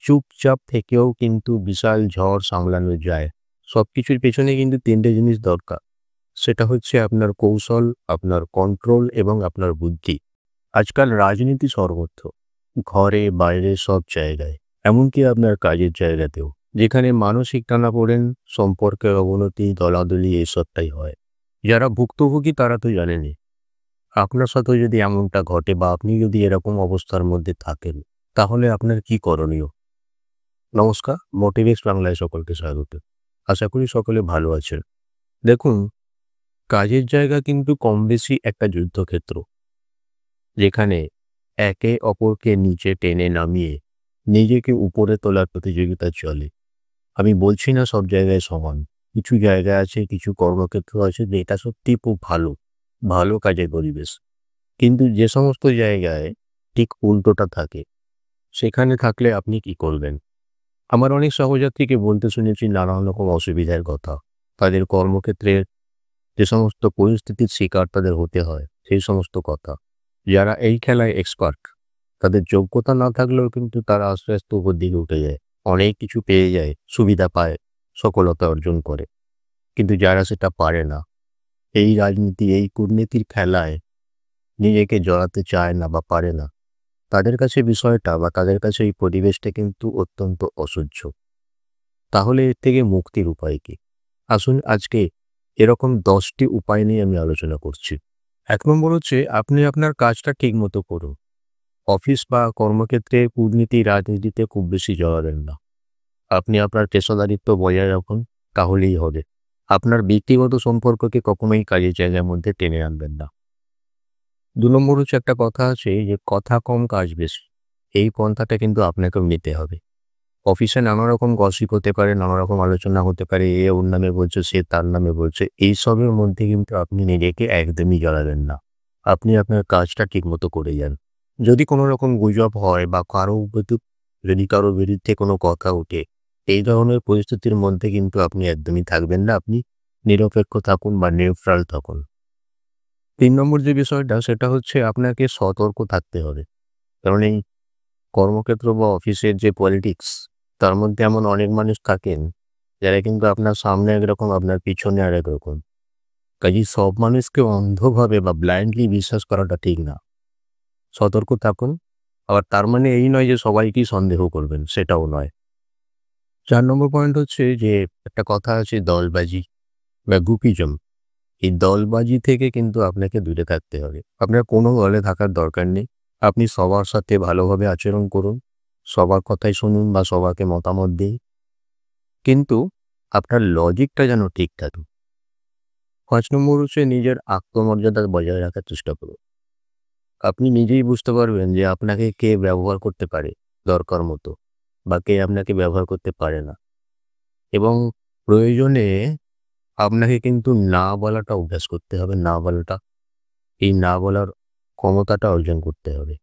চুপচাপ থেকেও কিন্তু বিশাল ঝড় সামলানো যায়। সবকিছুর পেছনে কিন্তু ৩টে জিনিস দরকার। সেটা হচ্ছে আপনার কৌশল, আপনার কন্ট্রোল এবং আপনার বুদ্ধি। আজকাল রাজনীতি সর্বত্র। ঘরে, বাইরে সব জায়গায়। এমনকি আপনার কাজের জায়গাতেও। যেখানে মানসিক টানাপোড়েন, সম্পর্কের অবনতি, দলাদলি এসবটাই হয়। যারা ভুক্তভোগী তারা তো জানেনই। আপনার সাথেও যদি এমনটা ঘটে বা আপনি যদি এরকম অবস্থার মধ্যে থাকেন, তাহলে আপনার কি করণীয়? নমস্কার, মোটিভেক্স বাংলায় সকলকে স্বাগত। আশা করি সকলে ভালো আছেন। দেখুন, কাজের জায়গা কিন্তু কম বেশি একটা যুদ্ধক্ষেত্র, যেখানে একে অপরকে নিচে টেনে নামিয়ে নিজেকে উপরে তোলার প্রতিযোগিতা চলে। আমি বলছি না সব জায়গায় সমান। কিছু জায়গা আছে, কিছু কর্মক্ষেত্র আছে যেটা সত্যি খুব ভালো, ভালো কাজের পরিবেশ। কিন্তু যে সমস্ত জায়গায় ঠিক উল্টোটা থাকে, সেখানে থাকলে আপনি কি করবেন? আমার অনেক সহযাত্রীকে বলতে শুনেছি নানান রকম অসুবিধার কথা। তাদের কর্মক্ষেত্রে যে সমস্ত পরিস্থিতির শিকার তাদের হতে হয়, সেই সমস্ত কথা। যারা এই খেলায় এক্সপার্ট, তাদের যোগ্যতা না থাকলেও কিন্তু তারা আস্তে আস্তে উপর দিকে উঠে যায়, অনেক কিছু পেয়ে যায়, সুবিধা পায়, সফলতা অর্জন করে। কিন্তু যারা সেটা পারে না, এই রাজনীতি, এই কূটনীতির খেলায় নিজেকে জড়াতে চায় না বা পারে না, তাদের কাছে বিষয়টা বা তাদের কাছে এই পরিবেশটা কিন্তু অত্যন্ত অসহ্য। তাহলে এর থেকে মুক্তির উপায় কি? আসুন আজকে এরকম 10টি উপায় নিয়ে আমি আলোচনা করছি। ১ নম্বর হচ্ছে আপনি আপনার কাজটা ঠিকমতো করুন। অফিস বা কর্মক্ষেত্রে কূটনীতি, রাজনীতিতে খুব বেশি জড়াবেন না। আপনি আপনার পেশাদারিত্ব বজায় রাখুন, তাহলেই হবে। আপনার ব্যক্তিগত সম্পর্ককে কখনোই কাজের জায়গার মধ্যে টেনে আনবেন না। ২ নম্বর হচ্ছে একটা কথা আছে যে কথা কম কাজ বেশি। এই পন্থাটা কিন্তু আপনাকেও নিতে হবে। অফিসে নানা রকম গসিপ হতে পারে, নানা রকম আলোচনা হতে পারে। এ ওর নামে বলছে, সে তার নামে বলছে। এইসবের মধ্যে কিন্তু আপনি নিজেকে একদমই জড়াবেন না। আপনি আপনার কাজটা ঠিকমতো করে যান। যদি কোনো রকম গুজব হয় বা যদি কারো বিরুদ্ধে কোনো কথা ওঠে, এই ধরনের পরিস্থিতির মধ্যে কিন্তু আপনি একদমই থাকবেন না। আপনি নিরপেক্ষ থাকুন বা নিউট্রাল থাকুন। ৩ নম্বর যে বিষয়টা সেটা হচ্ছে আপনাকে সতর্ক থাকতে হবে। কারণ এই কর্মক্ষেত্র বা অফিসের যে পলিটিক্স, তার মধ্যে এমন অনেক মানুষ থাকেন যারা কিন্তু আপনার সামনে একরকম, আপনার পিছনে আরেক রকম। কাজেই সব মানুষকে অন্ধভাবে বা ব্লাইন্ডলি বিশ্বাস করাটা ঠিক না। সতর্ক থাকুন। আবার তার মানে এই নয় যে সবাইকেই সন্দেহ করবেন, সেটাও নয়। ৪ নম্বর পয়েন্ট হচ্ছে যে একটা কথা আছে দলবাজি বা গ্রুপিজম। এই দলবাজি থেকে কিন্তু আপনাকে দূরে থাকতে হবে। আপনার কোনো দলে থাকার দরকার নেই। আপনি সবার সাথে ভালোভাবে আচরণ করুন। সবার কথাই শুনুন বা সবাইকে মতামত দিন। কিন্তু আপনার লজিকটা যেন ঠিক থাকে। ৫ নম্বর হচ্ছে নিজের আত্মমর্যাদা বজায় রাখার চেষ্টা করুন। আপনি নিজেই বুঝতে পারবেন যে আপনাকে কে ব্যবহার করতে পারে দরকার মতো বা কে আপনাকে ব্যবহার করতে পারে না। এবং প্রয়োজনে আপনাকে কিন্তু না বলাটা অভ্যাস করতে হবে, না বলাটা। এই না বলার ক্ষমতাটা অর্জন করতে হবে।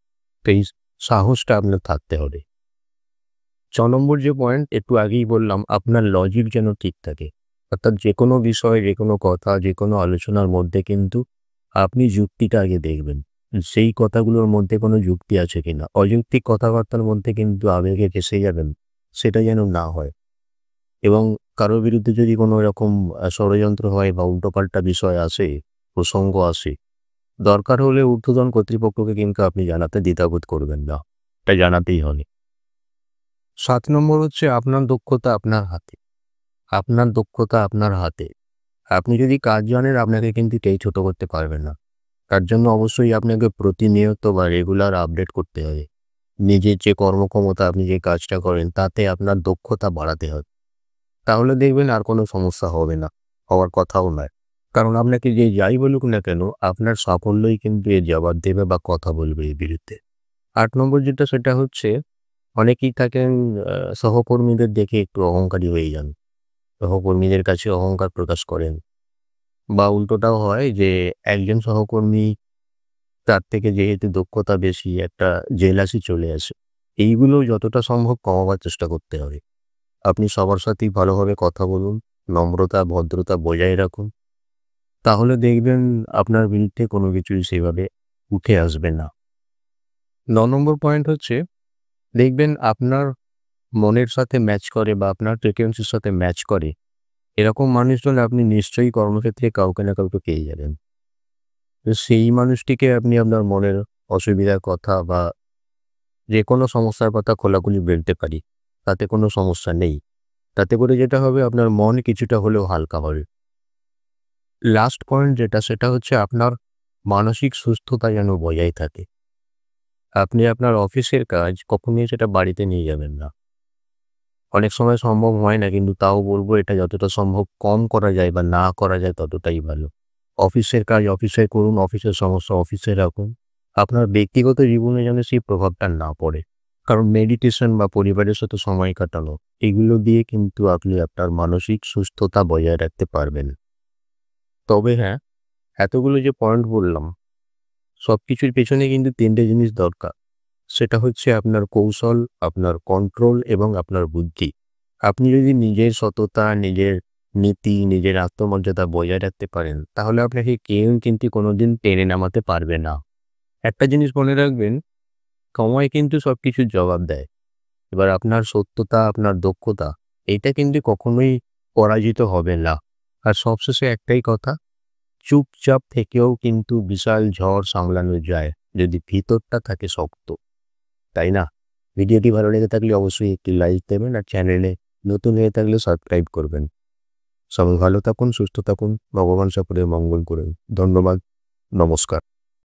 তো এই সাহসটা আপনার থাকতে হবে। ৬ নম্বর যে পয়েন্ট একটু আগেই বললাম, আপনার লজিক যেন ঠিক থাকে। অর্থাৎ যেকোনো বিষয়, যেকোনো কথা, যেকোনো আলোচনার মধ্যে কিন্তু আপনি যুক্তিটা আগে দেখবেন। সেই কথাগুলোর মধ্যে কোনো যুক্তি আছে কিনা। অযৌক্তিক কথাবার্তার মধ্যে কিন্তু আবেগে ফেঁসে যাবেন, সেটা যেন না হয়। এবং কারোর বিরুদ্ধে যদি কোনো এরকম ষড়যন্ত্র হয় বা উল্টোপাল্টা বিষয় আসে, প্রসঙ্গ আসে, দরকার হলে ঊর্ধ্বতন কর্তৃপক্ষকে কিন্তু আপনি জানাতে দ্বিধাবোধ করবেন না। এটা জানাতেই হবে। ৭ নম্বর হচ্ছে আপনার দক্ষতা আপনার হাতে। আপনার দক্ষতা আপনার হাতে। আপনি যদি কাজ জানেন, আপনাকে কিন্তু কেউ ছোট করতে পারবে না। তার জন্য অবশ্যই আপনাকে প্রতিনিয়ত বা রেগুলার আপডেট করতে হবে। নিজের যে কর্মক্ষমতা, আপনি যে কাজটা করেন তাতে আপনার দক্ষতা বাড়াতে হবে। তাহলে দেখবেন আর কোনো সমস্যা হবে না, হওয়ার কথাও নয়। কারণ আপনাকে যে যাই বলুক না কেন, আপনার সাফল্যই কিন্তু এর জবাব দেবে বা কথা বলবে এর বিরুদ্ধে। ৮ নম্বর যেটা সেটা হচ্ছে অনেকেই থাকেন সহকর্মীদের দেখে একটু অহংকারী হয়ে যান। সহকর্মীদের কাছে অহংকার প্রকাশ করেন বা উল্টোটাও হয় যে একজন সহকর্মী, তার থেকে যেহেতু দক্ষতা বেশি, একটা জেলাসি চলে আসে। এইগুলো যতটা সম্ভব কমাবার চেষ্টা করতে হবে। আপনি সবার সাথেই ভালোভাবে কথা বলুন, নম্রতা, ভদ্রতা বজায় রাখুন। তাহলে দেখবেন আপনার বিরুদ্ধে কোনো কিছুই সেভাবে উঠে আসবে না। ৯ নম্বর পয়েন্ট হচ্ছে দেখবেন আপনার মনের সাথে ম্যাচ করে বা আপনার ফ্রিকোয়েন্সির সাথে ম্যাচ করে, এরকম মানুষজন আপনি নিশ্চয়ই কর্মক্ষেত্রে কাউকে না কাউকে পেয়ে যাবেন। তো সেই মানুষটিকে আপনি আপনার মনের অসুবিধার কথা বা যেকোনো সমস্যার কথা খোলাখুলি বলতে পারি। তাতে কোনো সমস্যা নেই। তাতে করে যেটা হবে, আপনার মন কিছুটা হলেও হালকা হবে। লাস্ট পয়েন্ট যেটা, সেটা হচ্ছে আপনার মানসিক সুস্থতা যেন বজায় থাকে। আপনি আপনার অফিসের কাজ কখনোই সেটা বাড়িতে নিয়ে যাবেন না। অনেক সময় সম্ভব হয় না, কিন্তু তাও বলব এটা যতটা সম্ভব কম করা যায় বা না করা যায় ততটাই ভালো। অফিসের কাজ অফিসে করুন, অফিসের সমস্যা অফিসে রাখুন। আপনার ব্যক্তিগত জীবনে যেন সেই প্রভাবটা না পড়ে। কারণ মেডিটেশন বা পরিবারের সাথে সময় কাটানো, এগুলো দিয়ে কিন্তু আপনি আপনার মানসিক সুস্থতা বজায় রাখতে পারবেন। তবে হ্যাঁ, এতগুলো যে পয়েন্ট বললাম, সবকিছুর পেছনে কিন্তু ৩টে জিনিস দরকার। সেটা হচ্ছে আপনার কৌশল, আপনার কন্ট্রোল এবং আপনার বুদ্ধি। আপনি যদি নিজের সততা, নিজের নীতি, নিজের আত্মমর্যাদা বজায় রাখতে পারেন, তাহলে আপনাকে কেউ কিন্তু কোনোদিন টেনে নামাতে পারবে না। একটা জিনিস মনে রাখবেন, সময় কিন্তু সবকিছুর জবাব দেয়। এবার আপনার সত্যতা, আপনার দক্ষতা, এইটা কিন্তু কখনোই পরাজিত হবে না। আর সবশেষে একটাই কথা, চুপচাপ থেকেও কিন্তু বিশাল ঝড় সামলানো যায়, যদি ভিতরটা থাকে শক্ত। তাই না? ভিডিওটি ভালো লেগে থাকলে অবশ্যই একটি লাইক দেবেন, আর চ্যানেলে নতুন হয়ে থাকলে সাবস্ক্রাইব করবেন। সবাই ভালো থাকুন, সুস্থ থাকুন, ভগবান সকলের মঙ্গল করুন। ধন্যবাদ। নমস্কার।